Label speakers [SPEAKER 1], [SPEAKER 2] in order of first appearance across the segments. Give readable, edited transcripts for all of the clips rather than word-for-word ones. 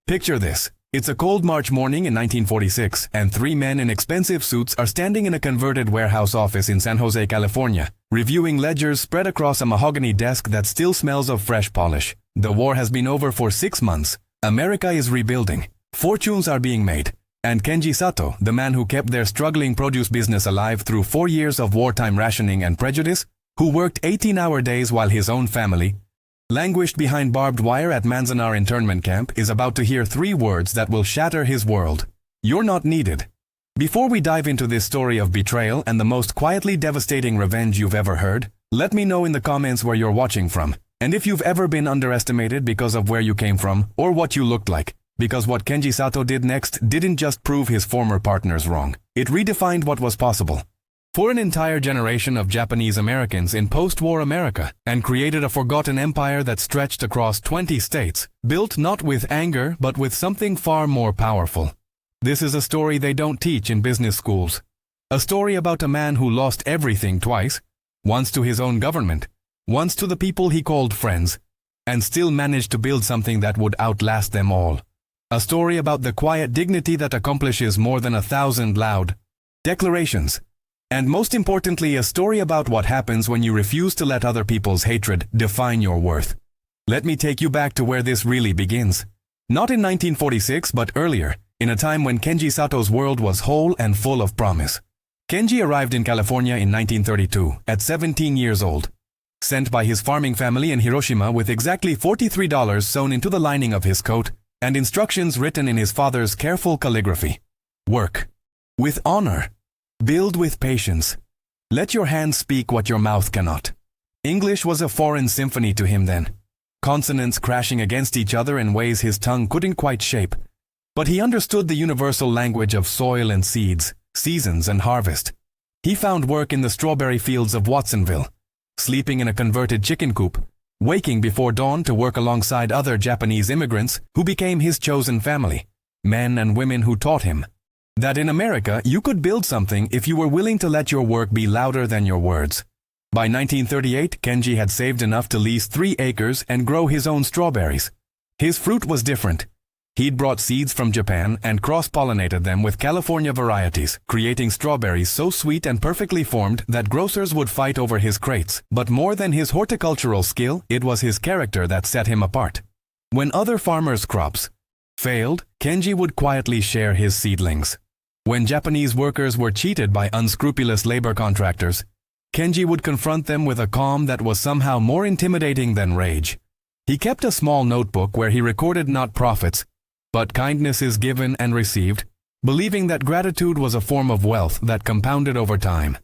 [SPEAKER 1] Picture this. It's a cold March morning in 1946, and three men in expensive suits are standing in a converted warehouse office in San Jose, California, reviewing ledgers spread across a mahogany desk that still smells of fresh polish. The war has been over for 6 months. America is rebuilding. Fortunes are being made. And Kenji Sato, the man who kept their struggling produce business alive through 4 years of wartime rationing and prejudice, who worked 18-hour days while his own family languished behind barbed wire at Manzanar internment camp, is about to hear 3 words that will shatter his world. You're not needed. Before we dive into this story of betrayal and the most quietly devastating revenge you've ever heard, let me know in the comments where you're watching from, and if you've ever been underestimated because of where you came from or what you looked like. Because what Kenji Sato did next didn't just prove his former partners wrong. It redefined what was possible for an entire generation of Japanese Americans in post-war America, and created a forgotten empire that stretched across 20 states, built not with anger but with something far more powerful. This is a story they don't teach in business schools. A story about a man who lost everything twice, once to his own government, once to the people he called friends, and still managed to build something that would outlast them all. A story about the quiet dignity that accomplishes more than 1,000 loud declarations. And most importantly, a story about what happens when you refuse to let other people's hatred define your worth. Let me take you back to where this really begins. Not in 1946, but earlier, in a time when Kenji Sato's world was whole and full of promise. Kenji arrived in California in 1932, at 17 years old. Sent by his farming family in Hiroshima with exactly $43 sewn into the lining of his coat, and instructions written in his father's careful calligraphy. Work with honor. Build with patience. Let your hands speak what your mouth cannot. English was a foreign symphony to him then. Consonants crashing against each other in ways his tongue couldn't quite shape. But he understood the universal language of soil and seeds, seasons and harvest. He found work in the strawberry fields of Watsonville, sleeping in a converted chicken coop, waking before dawn to work alongside other Japanese immigrants who became his chosen family, men and women who taught him that in America you could build something if you were willing to let your work be louder than your words. By 1938, Kenji had saved enough to lease 3 acres and grow his own strawberries. His fruit was different. He'd brought seeds from Japan and cross-pollinated them with California varieties, creating strawberries so sweet and perfectly formed that grocers would fight over his crates. But more than his horticultural skill, it was his character that set him apart. When other farmers' crops failed, Kenji would quietly share his seedlings. When Japanese workers were cheated by unscrupulous labor contractors, Kenji would confront them with a calm that was somehow more intimidating than rage. He kept a small notebook where he recorded not profits, but kindnesses given and received, believing that gratitude was a form of wealth that compounded over time.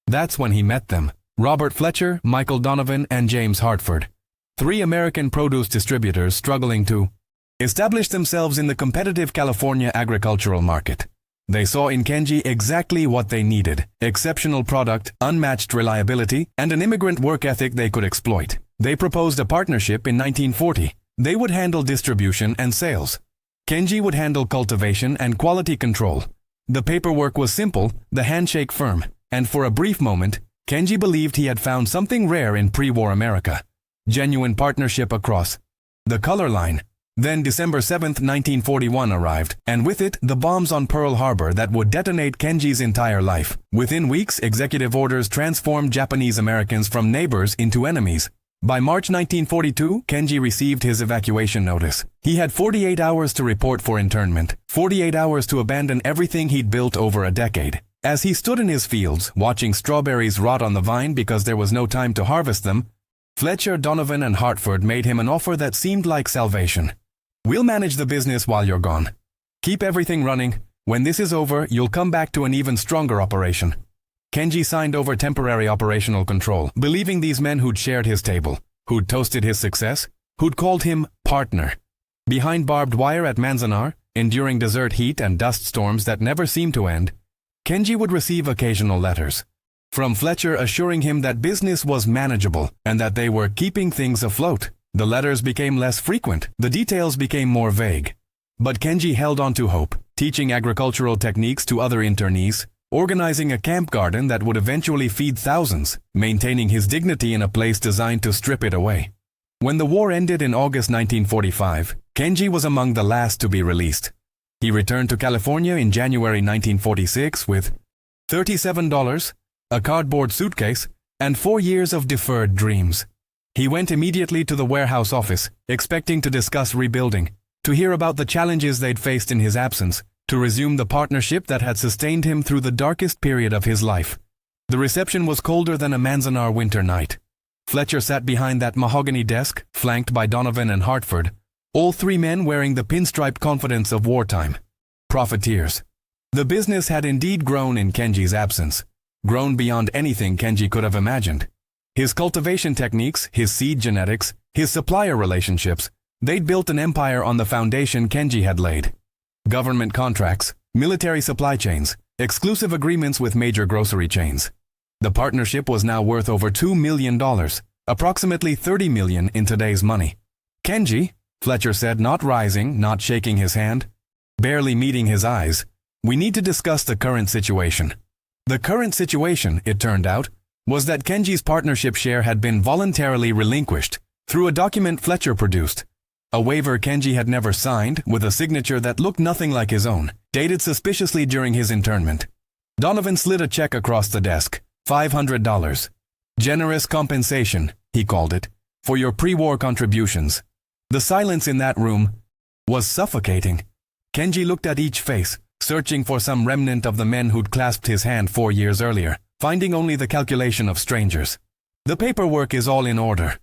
[SPEAKER 1] That's when he met them: Robert Fletcher, Michael Donovan, and James Hartford. 3 American produce distributors struggling to establish themselves in the competitive California agricultural market. They saw in Kenji exactly what they needed: exceptional product, unmatched reliability, and an immigrant work ethic they could exploit. They proposed a partnership in 1940. They would handle distribution and sales. Kenji would handle cultivation and quality control. The paperwork was simple, the handshake firm, and for a brief moment, Kenji believed he had found something rare in pre-war America: genuine partnership across the color line. Then December 7, 1941 arrived, and with it, the bombs on Pearl Harbor that would detonate Kenji's entire life. Within weeks, executive orders transformed Japanese Americans from neighbors into enemies. By March 1942, Kenji received his evacuation notice. He had 48 hours to report for internment, 48 hours to abandon everything he'd built over a decade. As he stood in his fields, watching strawberries rot on the vine because there was no time to harvest them, Fletcher, Donovan, and Hartford made him an offer that seemed like salvation. "We'll manage the business while you're gone. Keep everything running. When this is over, you'll come back to an even stronger operation." Kenji signed over temporary operational control, believing these men who'd shared his table, who'd toasted his success, who'd called him partner. Behind barbed wire at Manzanar, enduring desert heat and dust storms that never seemed to end, Kenji would receive occasional letters from Fletcher assuring him that business was manageable and that they were keeping things afloat. The letters became less frequent, the details became more vague. But Kenji held on to hope, teaching agricultural techniques to other internees, organizing a camp garden that would eventually feed thousands, maintaining his dignity in a place designed to strip it away. When the war ended in August 1945, Kenji was among the last to be released. He returned to California in January 1946 with $37, a cardboard suitcase, and 4 years of deferred dreams. He went immediately to the warehouse office, expecting to discuss rebuilding, to hear about the challenges they'd faced in his absence, to resume the partnership that had sustained him through the darkest period of his life. The reception was colder than a Manzanar winter night. Fletcher sat behind that mahogany desk, flanked by Donovan and Hartford, all three men wearing the pinstriped confidence of wartime. Profiteers. The business had indeed grown in Kenji's absence, grown beyond anything Kenji could have imagined. His cultivation techniques, his seed genetics, his supplier relationships, they'd built an empire on the foundation Kenji had laid. Government contracts, military supply chains, exclusive agreements with major grocery chains. The partnership was now worth over $2 million, approximately $30 million in today's money. Kenji, Fletcher said, not rising, not shaking his hand, barely meeting his eyes, we need to discuss the current situation. The current situation, it turned out, was that Kenji's partnership share had been voluntarily relinquished through a document Fletcher produced. A waiver Kenji had never signed, with a signature that looked nothing like his own, dated suspiciously during his internment. Donovan slid a check across the desk, $500. Generous compensation, he called it, for your pre-war contributions. The silence in that room was suffocating. Kenji looked at each face, searching for some remnant of the men who'd clasped his hand 4 years earlier, finding only the calculation of strangers. The paperwork is all in order,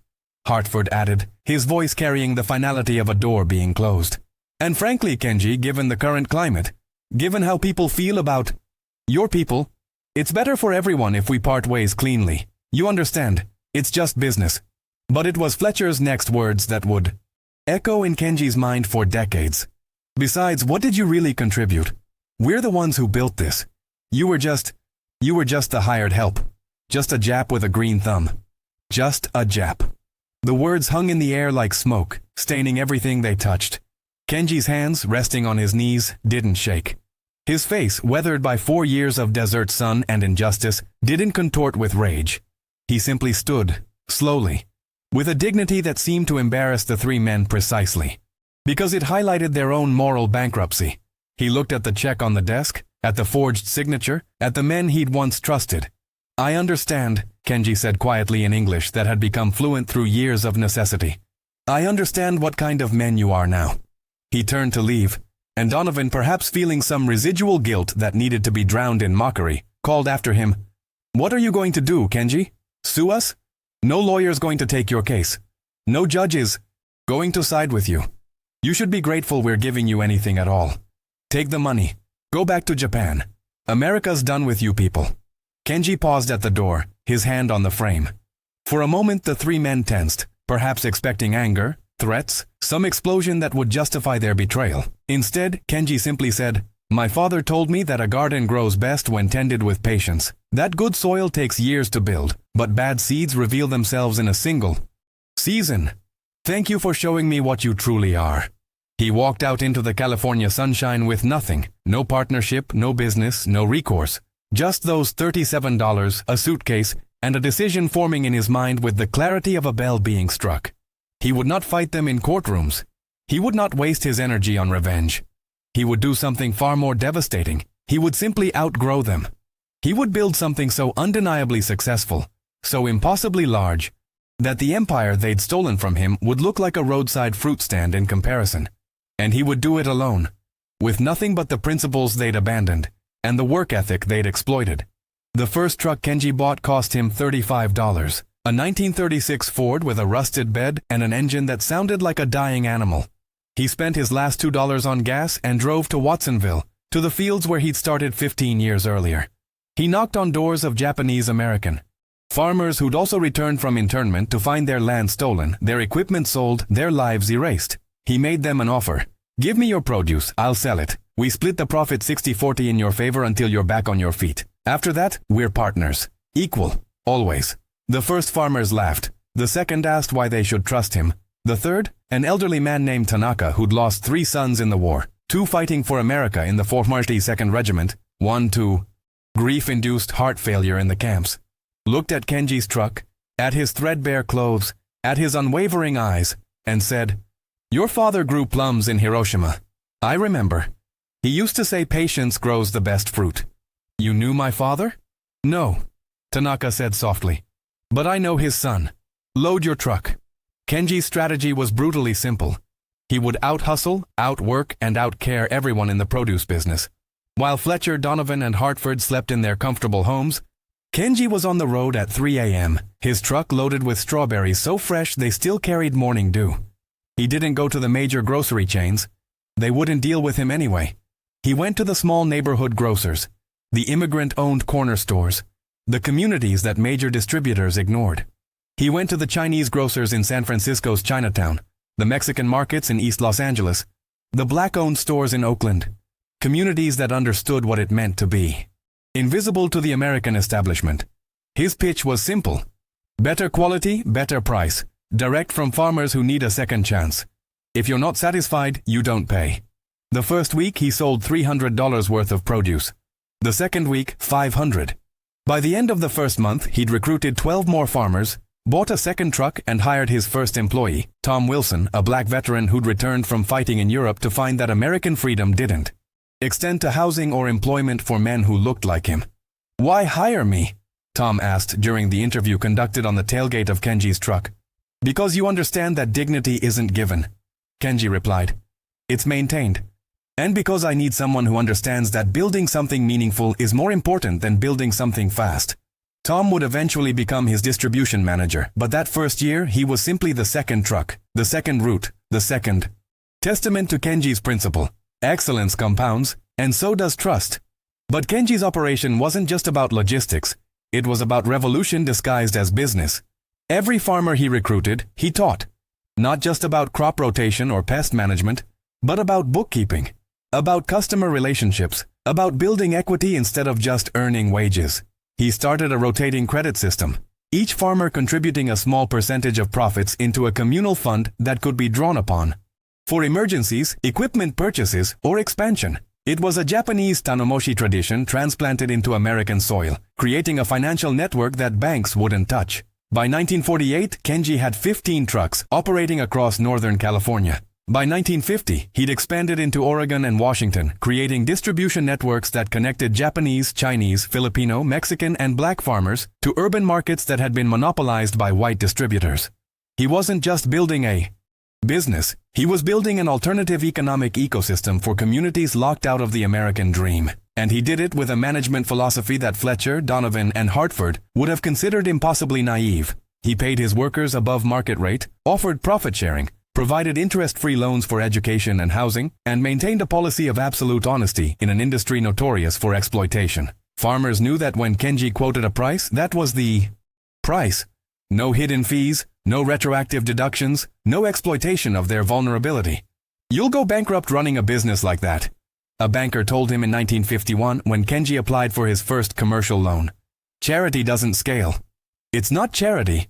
[SPEAKER 1] Hartford added, his voice carrying the finality of a door being closed. And frankly, Kenji, given the current climate, given how people feel about your people, it's better for everyone if we part ways cleanly. You understand, it's just business. But it was Fletcher's next words that would echo in Kenji's mind for decades. Besides, what did you really contribute? We're the ones who built this. You were just the hired help. Just a Jap with a green thumb. Just a Jap. The words hung in the air like smoke, staining everything they touched. Kenji's hands, resting on his knees, didn't shake. His face, weathered by 4 years of desert sun and injustice, didn't contort with rage. He simply stood, slowly, with a dignity that seemed to embarrass the three men precisely, because it highlighted their own moral bankruptcy. He looked at the check on the desk, at the forged signature, at the men he'd once trusted. I understand, Kenji said quietly in English that had become fluent through years of necessity. I understand what kind of men you are now. He turned to leave, and Donovan, perhaps feeling some residual guilt that needed to be drowned in mockery, called after him, What are you going to do, Kenji? Sue us? No lawyer's going to take your case. No judge is going to side with you. You should be grateful we're giving you anything at all. Take the money. Go back to Japan. America's done with you people. Kenji paused at the door, his hand on the frame. For a moment the three men tensed, perhaps expecting anger, threats, some explosion that would justify their betrayal. Instead, Kenji simply said, My father told me that a garden grows best when tended with patience. That good soil takes years to build, but bad seeds reveal themselves in a single season. Thank you for showing me what you truly are. He walked out into the California sunshine with nothing, no partnership, no business, no recourse. Just those $37, a suitcase, and a decision forming in his mind with the clarity of a bell being struck. He would not fight them in courtrooms. He would not waste his energy on revenge. He would do something far more devastating. He would simply outgrow them. He would build something so undeniably successful, so impossibly large, that the empire they'd stolen from him would look like a roadside fruit stand in comparison. And he would do it alone, with nothing but the principles they'd abandoned, and the work ethic they'd exploited. The first truck Kenji bought cost him $35, a 1936 Ford with a rusted bed and an engine that sounded like a dying animal. He spent his last $2 on gas and drove to Watsonville, to the fields where he'd started 15 years earlier. He knocked on doors of Japanese American farmers who'd also returned from internment to find their land stolen, their equipment sold, their lives erased. He made them an offer. Give me your produce, I'll sell it. We split the profit 60-40 in your favor until you're back on your feet. After that, we're partners. Equal. Always. The first farmers laughed. The second asked why they should trust him. The third, an elderly man named Tanaka who'd lost 3 sons in the war, 2 fighting for America in the 442nd Regiment, 1 to grief-induced heart failure in the camps, looked at Kenji's truck, at his threadbare clothes, at his unwavering eyes, and said, Your father grew plums in Hiroshima. I remember. He used to say patience grows the best fruit. You knew my father? No, Tanaka said softly. But I know his son. Load your truck. Kenji's strategy was brutally simple. He would out-hustle, outwork, and out-care everyone in the produce business. While Fletcher, Donovan, and Hartford slept in their comfortable homes, Kenji was on the road at 3 a.m., his truck loaded with strawberries so fresh they still carried morning dew. He didn't go to the major grocery chains. They wouldn't deal with him anyway. He went to the small neighborhood grocers, the immigrant-owned corner stores, the communities that major distributors ignored. He went to the Chinese grocers in San Francisco's Chinatown, the Mexican markets in East Los Angeles, the black-owned stores in Oakland, communities that understood what it meant to be invisible to the American establishment. His pitch was simple. Better quality, better price, direct from farmers who need a second chance. If you're not satisfied, you don't pay. The first week, he sold $300 worth of produce. The second week, $500. By the end of the first month, he'd recruited 12 more farmers, bought a second truck, and hired his first employee, Tom Wilson, a black veteran who'd returned from fighting in Europe to find that American freedom didn't extend to housing or employment for men who looked like him. Why hire me? Tom asked during the interview conducted on the tailgate of Kenji's truck. Because you understand that dignity isn't given, Kenji replied. It's maintained. And because I need someone who understands that building something meaningful is more important than building something fast. Tom would eventually become his distribution manager, but that first year he was simply the second truck, the second route, the second. Testament to Kenji's principle. Excellence compounds, and so does trust. But Kenji's operation wasn't just about logistics. It was about revolution disguised as business. Every farmer he recruited, he taught. Not just about crop rotation or pest management, but about bookkeeping, about customer relationships, about building equity instead of just earning wages. He started a rotating credit system, each farmer contributing a small percentage of profits into a communal fund that could be drawn upon for emergencies, equipment purchases, or expansion. It was a Japanese Tanomoshin tradition transplanted into American soil, creating a financial network that banks wouldn't touch. By 1948, Kenji had 15 trucks operating across Northern California. By 1950, he'd expanded into Oregon and Washington, creating distribution networks that connected Japanese, Chinese, Filipino, Mexican, and black farmers to urban markets that had been monopolized by white distributors. He wasn't just building a business, he was building an alternative economic ecosystem for communities locked out of the American dream. And he did it with a management philosophy that Fletcher, Donovan, and Hartford would have considered impossibly naive. He paid his workers above market rate, offered profit sharing, provided interest-free loans for education and housing, and maintained a policy of absolute honesty in an industry notorious for exploitation. Farmers knew that when Kenji quoted a price, that was the price. No hidden fees, no retroactive deductions, no exploitation of their vulnerability. You'll go bankrupt running a business like that, a banker told him in 1951 when Kenji applied for his first commercial loan. Charity doesn't scale. It's not charity,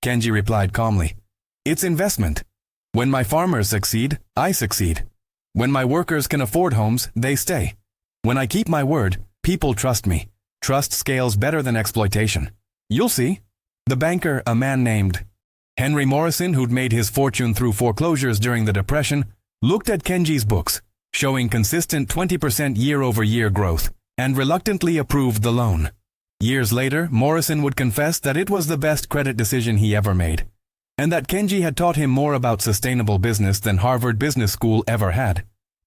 [SPEAKER 1] Kenji replied calmly. It's investment. When my farmers succeed, I succeed. When my workers can afford homes, they stay. When I keep my word, people trust me. Trust scales better than exploitation. You'll see. The banker, a man named Henry Morrison, who'd made his fortune through foreclosures during the Depression, looked at Kenji's books, showing consistent 20% year-over-year growth, and reluctantly approved the loan. Years later, Morrison would confess that it was the best credit decision he ever made, and that Kenji had taught him more about sustainable business than Harvard Business School ever had.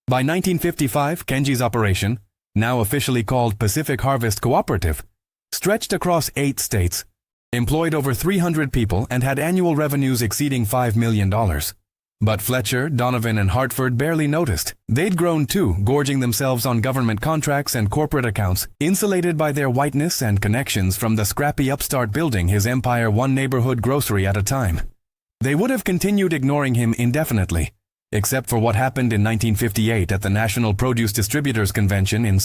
[SPEAKER 1] By 1955, Kenji's operation, now officially called Pacific Harvest Cooperative, stretched across 8 states, employed over 300 people, and had annual revenues exceeding $5 million. But Fletcher, Donovan, and Hartford barely noticed. They'd grown too, gorging themselves on government contracts and corporate accounts, insulated by their whiteness and connections from the scrappy upstart building his empire one neighborhood grocery at a time. They would have continued ignoring him indefinitely, except for what happened in 1958 at the National Produce Distributors Convention in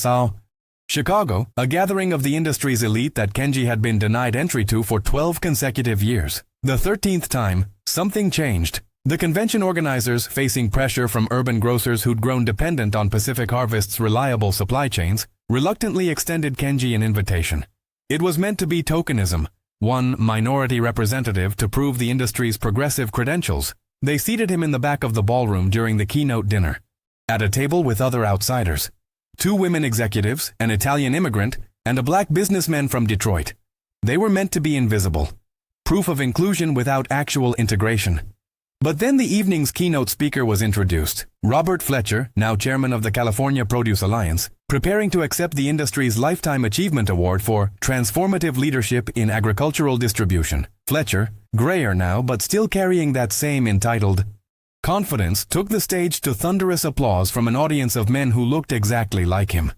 [SPEAKER 1] Chicago, a gathering of the industry's elite that Kenji had been denied entry to for 12 consecutive years. The 13th time, something changed. The convention organizers, facing pressure from urban grocers who'd grown dependent on Pacific Harvest's reliable supply chains, reluctantly extended Kenji an invitation. It was meant to be tokenism, one minority representative to prove the industry's progressive credentials. They seated him in the back of the ballroom during the keynote dinner, at a table with other outsiders. 2 women executives, an Italian immigrant, and a black businessman from Detroit. They were meant to be invisible. Proof of inclusion without actual integration. But then the evening's keynote speaker was introduced, Robert Fletcher, now chairman of the California Produce Alliance, preparing to accept the industry's Lifetime Achievement Award for transformative leadership in agricultural distribution. Fletcher, grayer now but still carrying that same entitled confidence, took the stage to thunderous applause from an audience of men who looked exactly like him.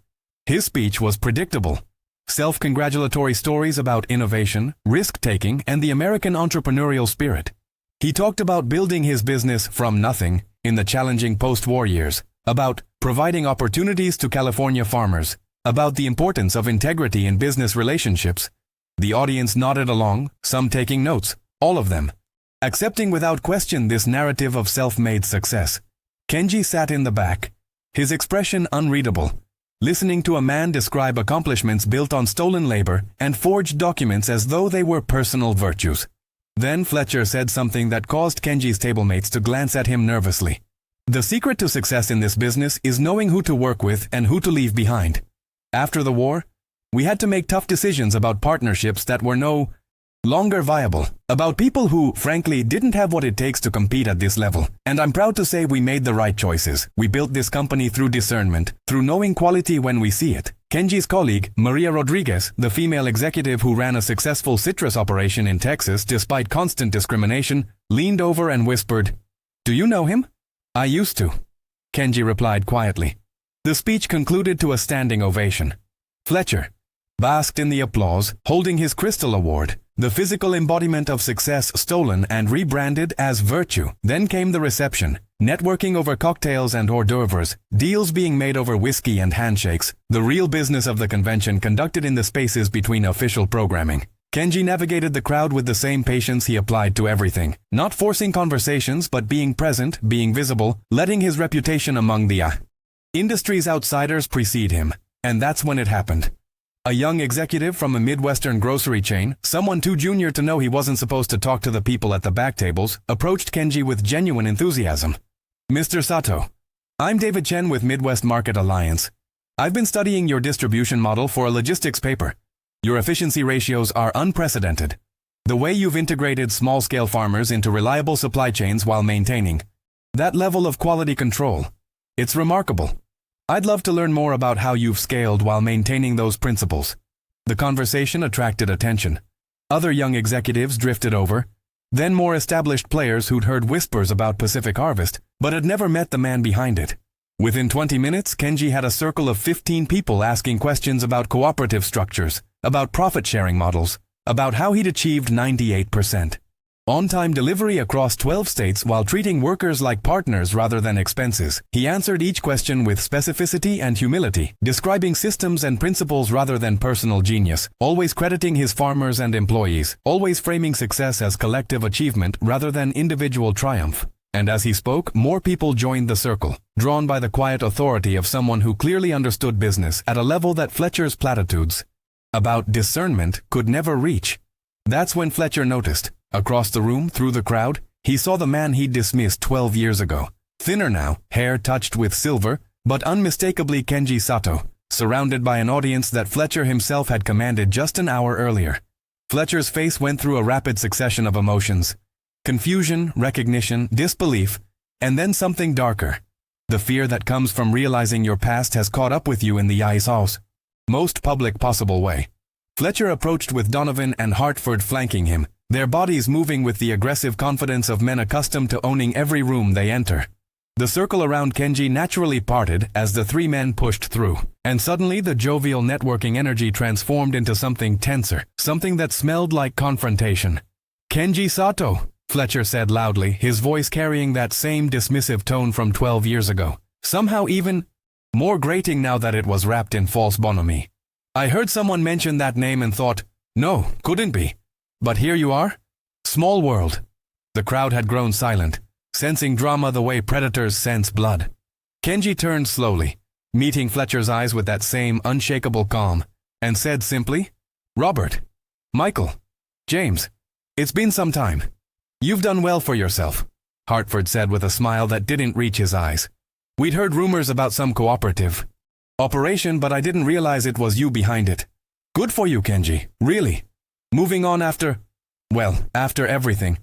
[SPEAKER 1] His speech was predictable. Self-congratulatory stories about innovation, risk-taking, and the American entrepreneurial spirit. He talked about building his business from nothing in the challenging post-war years, about providing opportunities to California farmers, about the importance of integrity in business relationships. The audience nodded along, some taking notes, all of them, accepting without question this narrative of self-made success. Kenji sat in the back, his expression unreadable, listening to a man describe accomplishments built on stolen labor and forged documents as though they were personal virtues. Then Fletcher said something that caused Kenji's tablemates to glance at him nervously. The secret to success in this business is knowing who to work with and who to leave behind. After the war, we had to make tough decisions about partnerships that were no longer viable, about people who, frankly, didn't have what it takes to compete at this level. And I'm proud to say we made the right choices. We built this company through discernment, through knowing quality when we see it. Kenji's colleague, Maria Rodriguez, the female executive who ran a successful citrus operation in Texas despite constant discrimination, leaned over and whispered, "Do you know him?" "I used to," Kenji replied quietly. The speech concluded to a standing ovation. Fletcher basked in the applause, holding his Crystal Award, the physical embodiment of success stolen and rebranded as virtue. Then came the reception, networking over cocktails and hors d'oeuvres, deals being made over whiskey and handshakes, the real business of the convention conducted in the spaces between official programming. Kenji navigated the crowd with the same patience he applied to everything, not forcing conversations but being present, being visible, letting his reputation among the industry's outsiders precede him. And that's when it happened. A young executive from a Midwestern grocery chain, someone too junior to know he wasn't supposed to talk to the people at the back tables, approached Kenji with genuine enthusiasm. "Mr. Sato, I'm David Chen with Midwest Market Alliance. I've been studying your distribution model for a logistics paper. Your efficiency ratios are unprecedented. The way you've integrated small-scale farmers into reliable supply chains while maintaining that level of quality control, it's remarkable. I'd love to learn more about how you've scaled while maintaining those principles." The conversation attracted attention. Other young executives drifted over, then more established players who'd heard whispers about Pacific Harvest, but had never met the man behind it. Within 20 minutes, Kenji had a circle of 15 people asking questions about cooperative structures, about profit-sharing models, about how he'd achieved 98% on-time delivery across 12 states while treating workers like partners rather than expenses. He answered each question with specificity and humility, describing systems and principles rather than personal genius, always crediting his farmers and employees, always framing success as collective achievement rather than individual triumph. And as he spoke, more people joined the circle, drawn by the quiet authority of someone who clearly understood business at a level that Fletcher's platitudes about discernment could never reach. That's when Fletcher noticed. Across the room, through the crowd, he saw the man he'd dismissed 12 years ago. Thinner now, hair touched with silver, but unmistakably Kenji Sato, surrounded by an audience that Fletcher himself had commanded just an hour earlier. Fletcher's face went through a rapid succession of emotions. Confusion, recognition, disbelief, and then something darker. The fear that comes from realizing your past has caught up with you in the most public possible way. Fletcher approached with Donovan and Hartford flanking him, their bodies moving with the aggressive confidence of men accustomed to owning every room they enter. The circle around Kenji naturally parted as the 3 men pushed through, and suddenly the jovial networking energy transformed into something tenser, something that smelled like confrontation. "Kenji Sato," Fletcher said loudly, his voice carrying that same dismissive tone from 12 years ago, somehow even more grating now that it was wrapped in false bonhomie. "I heard someone mention that name and thought, no, couldn't be. But here you are? Small world." The crowd had grown silent, sensing drama the way predators sense blood. Kenji turned slowly, meeting Fletcher's eyes with that same unshakable calm, and said simply, "Robert, Michael, James, it's been some time. You've done well for yourself. Hartford said with a smile that didn't reach his eyes. We'd heard rumors about some cooperative operation, but I didn't realize it was you behind it. Good for you, Kenji, really. Moving on after everything.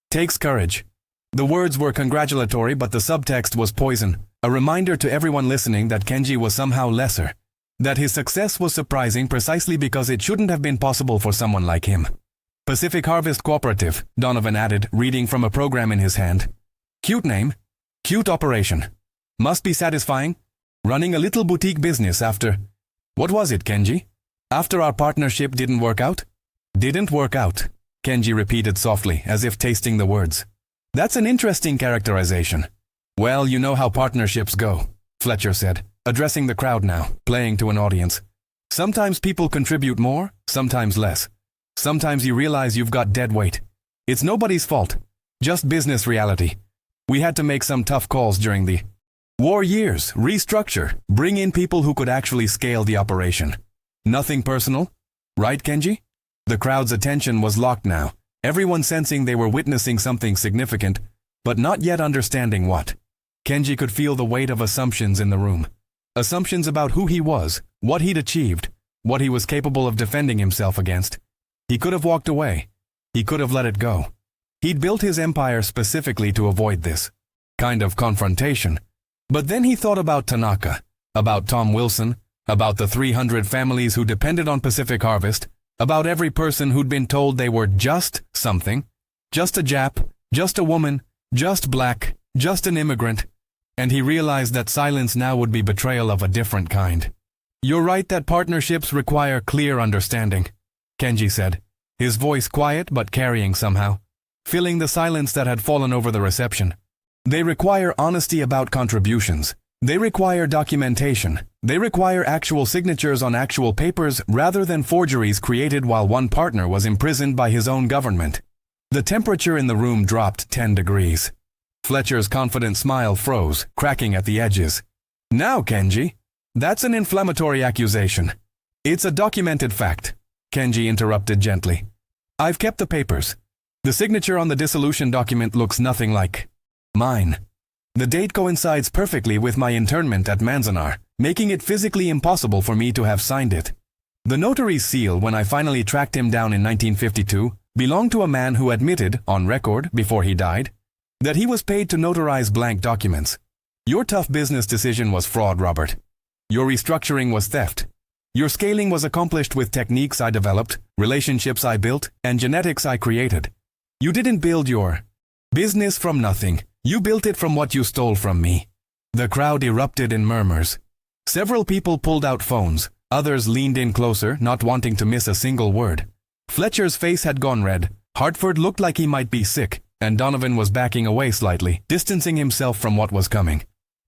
[SPEAKER 1] Takes courage. The words were congratulatory, but the subtext was poison, a reminder to everyone listening that Kenji was somehow lesser, that his success was surprising precisely because it shouldn't have been possible for someone like him. Pacific Harvest Cooperative, Donovan added, reading from a program in his hand. Cute name. Cute operation. Must be satisfying. Running a little boutique business after... What was it, Kenji? After our partnership didn't work out? Didn't work out, Kenji repeated softly, as if tasting the words. That's an interesting characterization. Well, you know how partnerships go, Fletcher said, addressing the crowd now, playing to an audience. Sometimes people contribute more, sometimes less. Sometimes you realize you've got dead weight. It's nobody's fault. Just business reality. We had to make some tough calls during the war years, restructure, bring in people who could actually scale the operation. Nothing personal, right, Kenji? The crowd's attention was locked now, everyone sensing they were witnessing something significant, but not yet understanding what. Kenji could feel the weight of assumptions in the room. Assumptions about who he was, what he'd achieved, what he was capable of defending himself against. He could have walked away. He could have let it go. He'd built his empire specifically to avoid this kind of confrontation. But then he thought about Tanaka, about Tom Wilson, about the 300 families who depended on Pacific Harvest, about every person who'd been told they were just something, just a Jap, just a woman, just black, just an immigrant, and he realized that silence now would be betrayal of a different kind. You're right that partnerships require clear understanding, Kenji said, his voice quiet but carrying somehow, filling the silence that had fallen over the reception. They require honesty about contributions. They require documentation. They require actual signatures on actual papers rather than forgeries created while one partner was imprisoned by his own government. The temperature in the room dropped 10 degrees. Fletcher's confident smile froze, cracking at the edges. Now, Kenji, that's an inflammatory accusation. It's a documented fact, Kenji interrupted gently. I've kept the papers. The signature on the dissolution document looks nothing like mine. The date coincides perfectly with my internment at Manzanar, making it physically impossible for me to have signed it. The notary's seal, when I finally tracked him down in 1952, belonged to a man who admitted, on record before he died, that he was paid to notarize blank documents. Your tough business decision was fraud, Robert. Your restructuring was theft. Your scaling was accomplished with techniques I developed, relationships I built, and genetics I created. You didn't build your business from nothing. You built it from what you stole from me. The crowd erupted in murmurs. Several people pulled out phones. Others leaned in closer, not wanting to miss a single word. Fletcher's face had gone red. Hartford looked like he might be sick, and Donovan was backing away slightly, distancing himself from what was coming.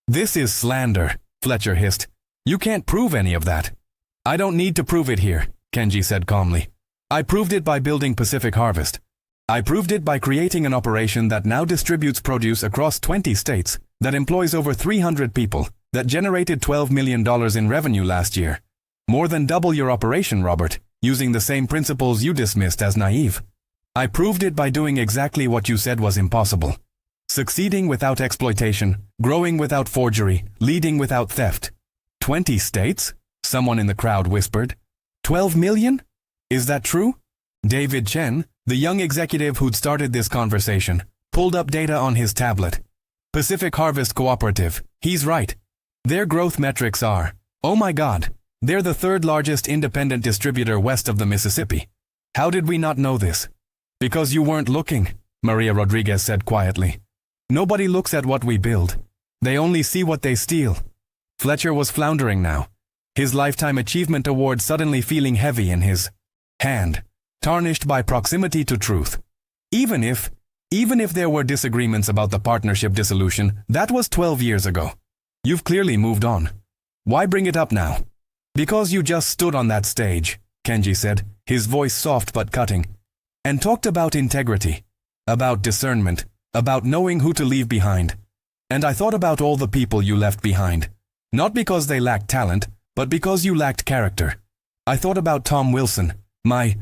[SPEAKER 1] This is slander, Fletcher hissed. You can't prove any of that. I don't need to prove it here, Kenji said calmly. I proved it by building Pacific Harvest. I proved it by creating an operation that now distributes produce across 20 states, that employs over 300 people, that generated $12 million in revenue last year. More than double your operation, Robert, using the same principles you dismissed as naive. I proved it by doing exactly what you said was impossible. Succeeding without exploitation, growing without forgery, leading without theft. 20 states? Someone in the crowd whispered. 12 million? Is that true? David Chen, the young executive who'd started this conversation, pulled up data on his tablet. Pacific Harvest Cooperative, he's right. Their growth metrics are, oh my God, they're the third largest independent distributor west of the Mississippi. How did we not know this? Because you weren't looking, Maria Rodriguez said quietly. Nobody looks at what we build. They only see what they steal. Fletcher was floundering now, his lifetime achievement award suddenly feeling heavy in his hand, tarnished by proximity to truth. Even if there were disagreements about the partnership dissolution, that was 12 years ago. You've clearly moved on. Why bring it up now? Because you just stood on that stage, Kenji said, his voice soft but cutting, and talked about integrity, about discernment, about knowing who to leave behind. And I thought about all the people you left behind. Not because they lacked talent, but because you lacked character. I thought about Tom Wilson, my